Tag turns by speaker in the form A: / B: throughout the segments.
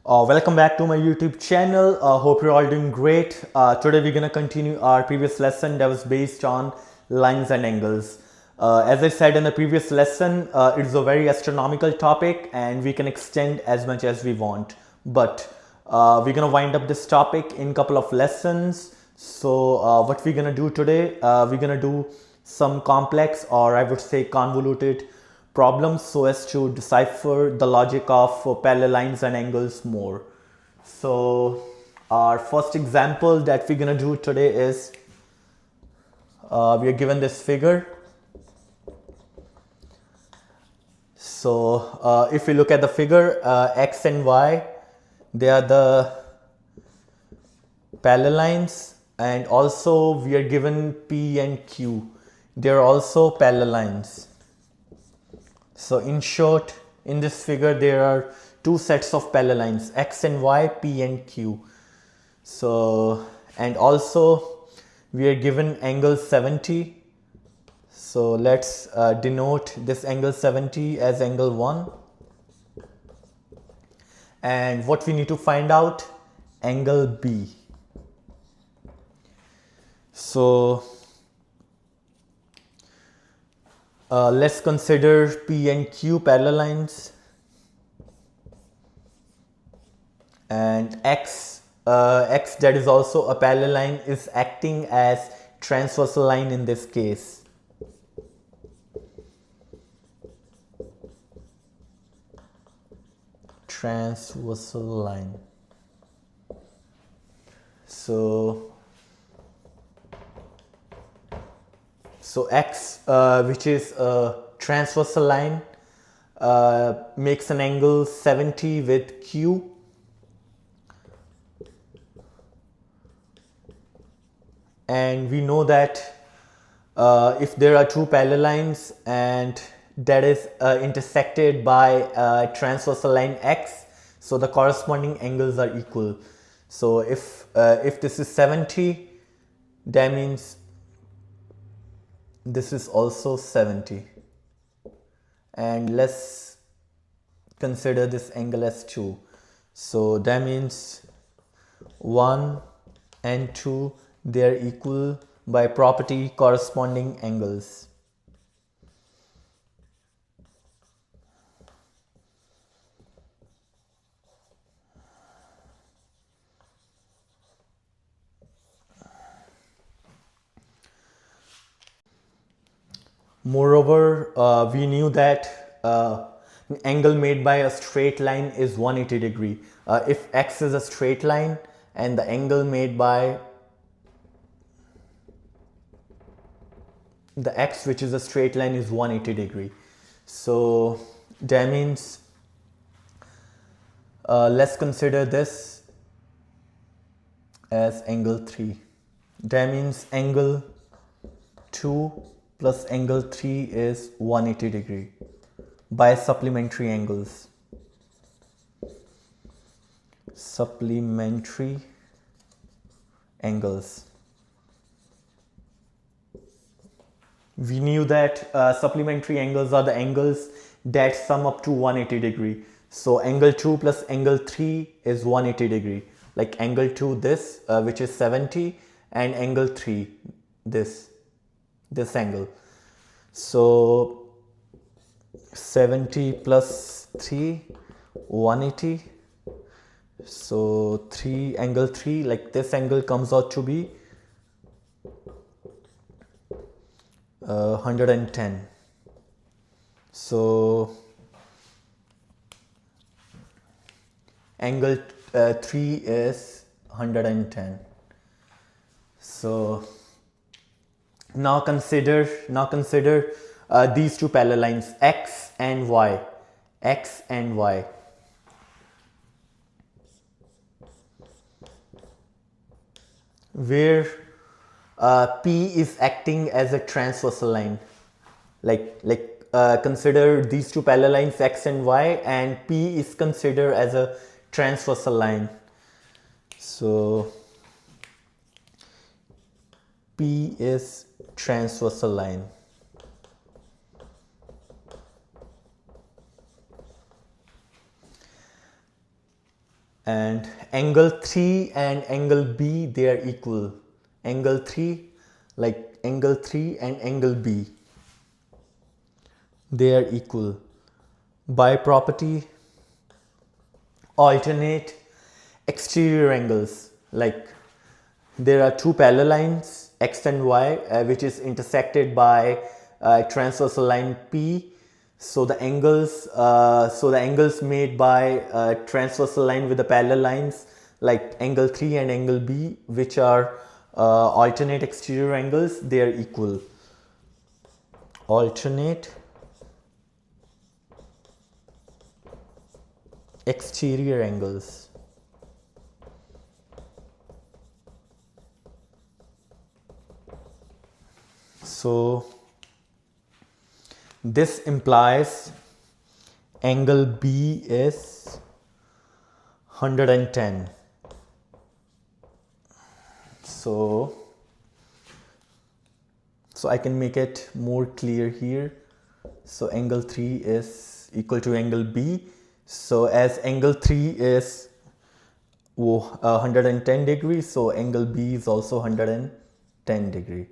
A: Welcome back to my YouTube channel. Hope you're all doing great. Today we're gonna continue our previous lesson that was based on lines and angles. As I said in the previous lesson, it's a very astronomical topic and we can extend as much as we want. But we're gonna wind up this topic in a couple of lessons. So what we're gonna do today, we're gonna do some complex, or I would say convoluted problems, so as to decipher the logic of parallel lines and angles more. So our first example that we're gonna do today is we are given this figure. So if we look at the figure, x and y, they are the parallel lines, and also we are given p and q, they are also parallel lines. So in short, in this figure there are two sets of parallel lines, x and y, p and q. So, and also we are given angle 70. So let's denote this angle 70 as angle 1. And what we need to find out, angle b. So let's consider p and q parallel lines, and x that is also a parallel line is acting as transversal line in this case. Transversal line. So x, which is a transversal line, makes an angle 70 with q, and we know that if there are two parallel lines and that is intersected by a transversal line x, so the corresponding angles are equal. So if this is 70, that means this is also 70, and let's consider this angle as 2. So that means 1 and 2, they are equal by property corresponding angles. Moreover, we knew that an angle made by a straight line is 180 degree. If x is a straight line and the angle made by the x, which is a straight line, is 180 degree. So that means let's consider this as angle 3. That means angle 2 plus angle 3 is 180 degree by supplementary angles. Supplementary angles. We knew that supplementary angles are the angles that sum up to 180 degree. So angle 2 plus angle 3 is 180 degree. Like angle 2, this which is 70, and angle 3, this angle. So 70 plus 3, 180. So angle 3, like this angle comes out to be 110. So angle 3 is 110. So now consider these two parallel lines, x and y. Where p is acting as a transversal line. Consider these two parallel lines, x and y, and p is considered as a transversal line. So p is transversal line. And angle 3 and angle B, they are equal. Angle 3, like angle 3 and angle B, they are equal. By property, alternate exterior angles, like there are two parallel lines x and y which is intersected by transversal line P. So the angles made by transversal line with the parallel lines like angle 3 and angle B, which are alternate exterior angles, they are equal. Alternate exterior angles. So this implies angle B is 110. So I can make it more clear here. So angle 3 is equal to angle B. So as angle 3 is 110 degrees, so angle B is also 110 degree.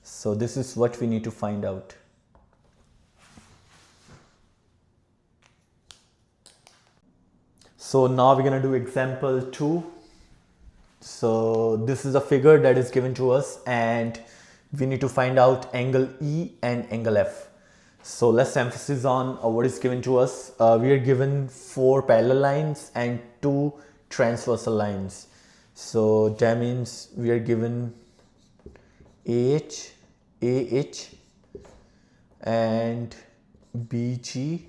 A: So this is what we need to find out. So now we're going to do example 2. So this is a figure that is given to us and we need to find out angle E and angle F. So let's emphasis on what is given to us. We are given 4 parallel lines and 2 transversal lines. So that means we are given AH and BG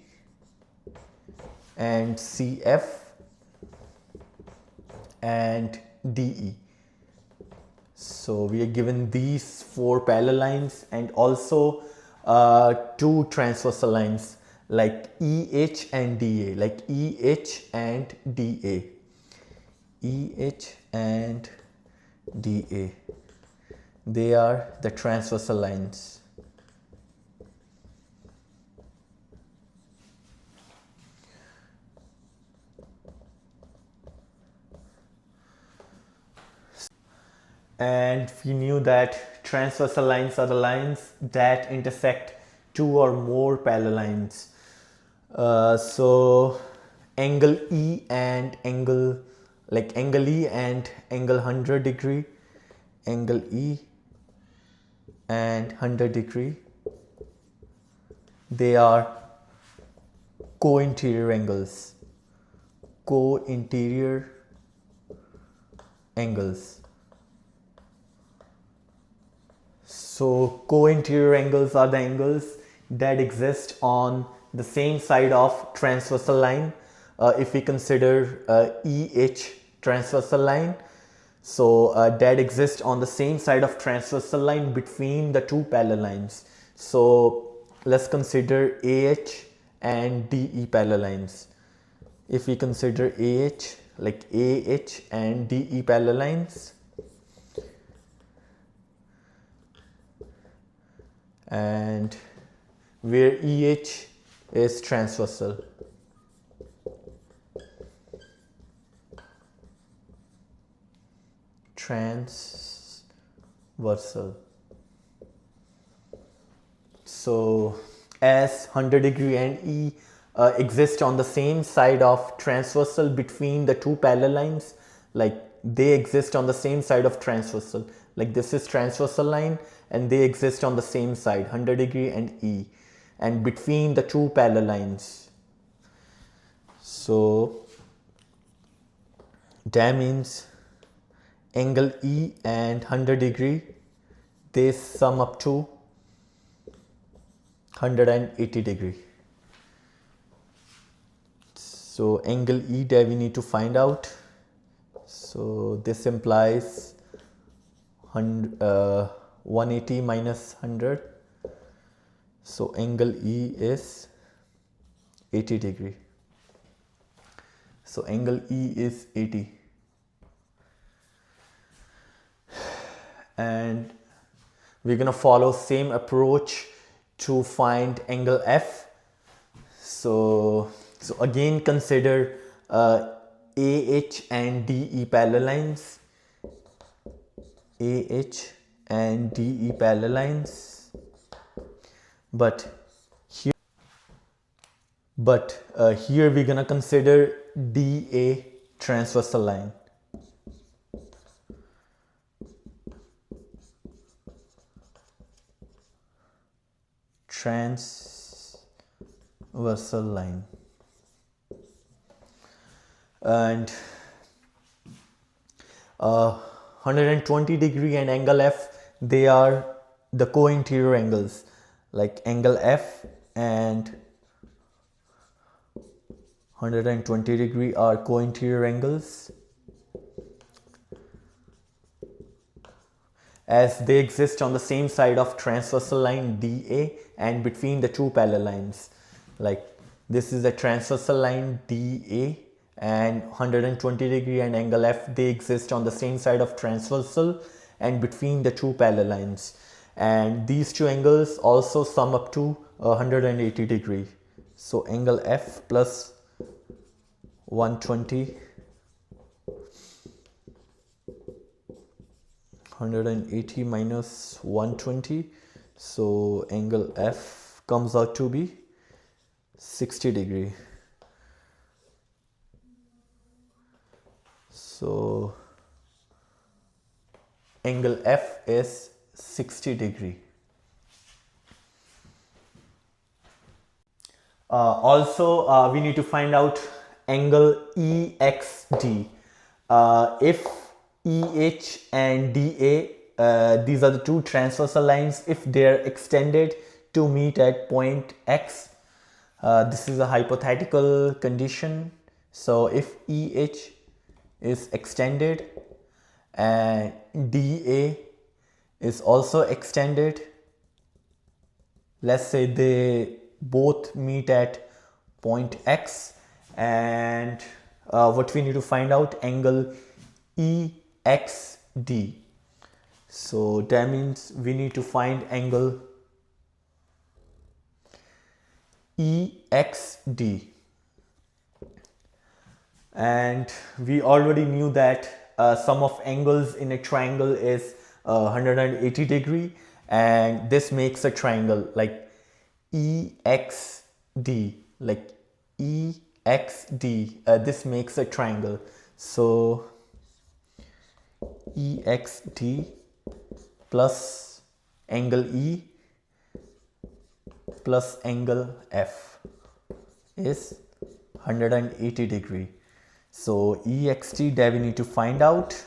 A: and CF and DE. So we are given these 4 parallel lines and also 2 transversal lines like EH and DA, like EH and DA. EH and DA. They are the transversal lines. And we knew that transversal lines are the lines that intersect 2 or more parallel lines. So angle E and angle E and angle 100 degree, angle E and 100 degree, they are co-interior angles. Co-interior angles. So co-interior angles are the angles that exist on the same side of transversal line. If we consider EH transversal line, so that exists on the same side of transversal line between the 2 parallel lines. So let's consider AH and DE parallel lines. If we consider AH, like AH and DE parallel lines, and where EH is transversal. Transversal. So as 100 degree and E exist on the same side of transversal between the 2 parallel lines, like they exist on the same side of transversal, like this is transversal line and they exist on the same side, 100 degree and E, and between the 2 parallel lines. So that means angle E and 100 degree, they sum up to 180 degree. So angle E that we need to find out. So this implies 180 minus 100. So angle E is 80 degree. So angle E is 80. And we're gonna follow same approach to find angle F. So again consider AH and DE parallel lines. AH and DE parallel lines. But here we're gonna consider DA transversal line. Transversal line. And 120 degree and angle F, they are the co-interior angles, like angle F and 120 degree are co-interior angles, as they exist on the same side of transversal line DA and between the two parallel lines. Like this is a transversal line DA and 120 degree and angle F, they exist on the same side of transversal and between the two parallel lines. And these two angles also sum up to 180 degree. So angle F plus 120, 180 minus 120, so angle F comes out to be 60 degree. So angle F is 60 degree. Also we need to find out angle EXD. If EH and DA, these are the two transversal lines, if they are extended to meet at point X, this is a hypothetical condition. So if EH is extended and DA is also extended, let's say they both meet at point X, and what we need to find out, angle EXD. So that means we need to find angle EXD. And we already knew that sum of angles in a triangle is 180 degree, and this makes a triangle like EXD, like EXD, this makes a triangle. So EXD plus angle E plus angle F is 180 degree. So EXD that we need to find out.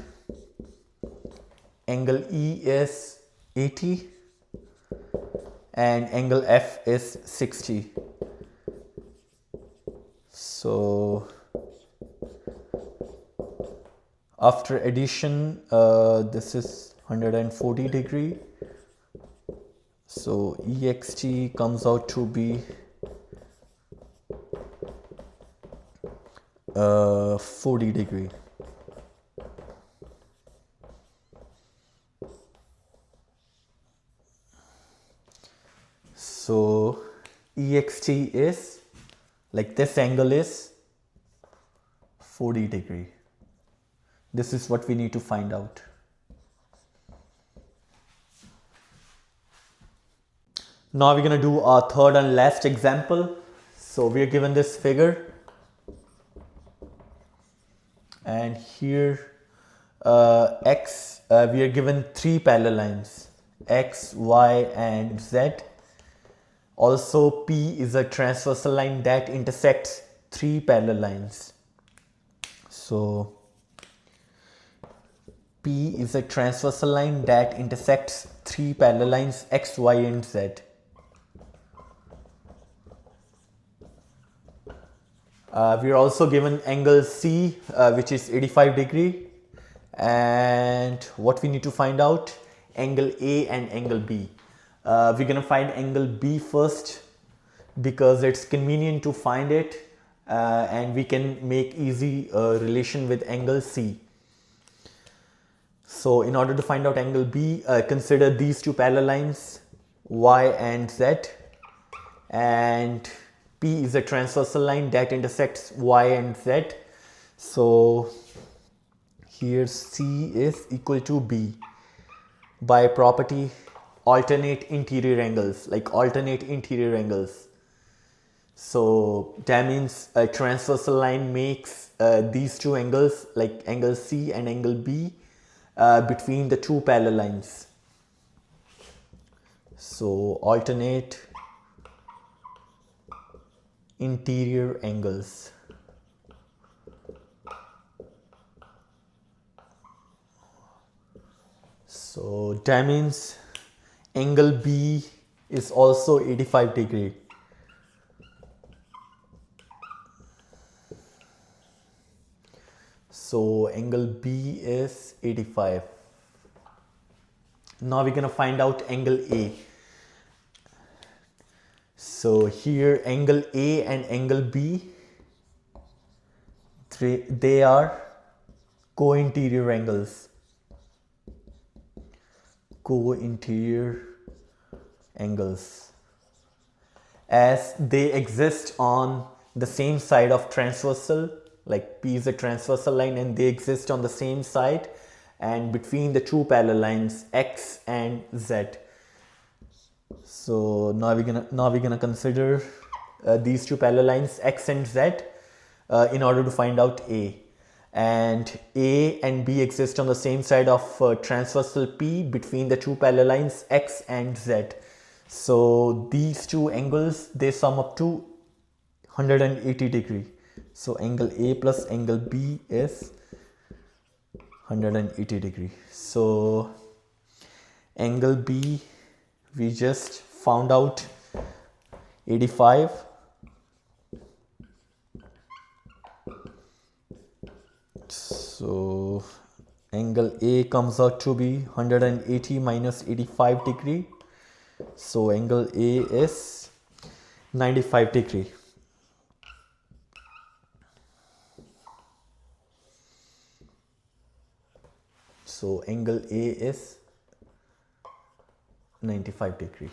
A: Angle E is 80 and angle F is 60. So after addition, this is 140 degree. So EXT comes out to be 40 degree. So EXT is, like this angle is 40 degree. This is what we need to find out. Now we're going to do our third and last example. So we are given this figure, and here X, we are given three parallel lines, X, Y and Z. Also P is a transversal line that intersects three parallel lines. So P is a transversal line that intersects three parallel lines X, Y and Z. We are also given angle C, which is 85 degree, and what we need to find out, angle A and angle B. We're gonna find angle B first because it's convenient to find it, and we can make easy relation with angle C. So in order to find out angle B, consider these two parallel lines Y and Z, and P is a transversal line that intersects Y and Z. So here C is equal to B by property alternate interior angles, like alternate interior angles. So that means a transversal line makes these two angles, like angle C and angle B, between the two parallel lines. So alternate interior angles. So that means angle B is also 85 degree. So angle B is 85. Now we're gonna find out angle A. So here angle A and angle B, they are co-interior angles. Co-interior angles, as they exist on the same side of transversal, like P is a transversal line and they exist on the same side and between the two parallel lines X and Z. So now we're gonna consider these two parallel lines X and Z in order to find out A. And A and B exist on the same side of transversal P between the two parallel lines X and Z. So these two angles, they sum up to 180 degree. So angle A plus angle B is 180 degree. So angle B, we just found out 85. So angle A comes out to be 180 minus 85 degree. So angle A is 95 degree. So angle A is 95 degree.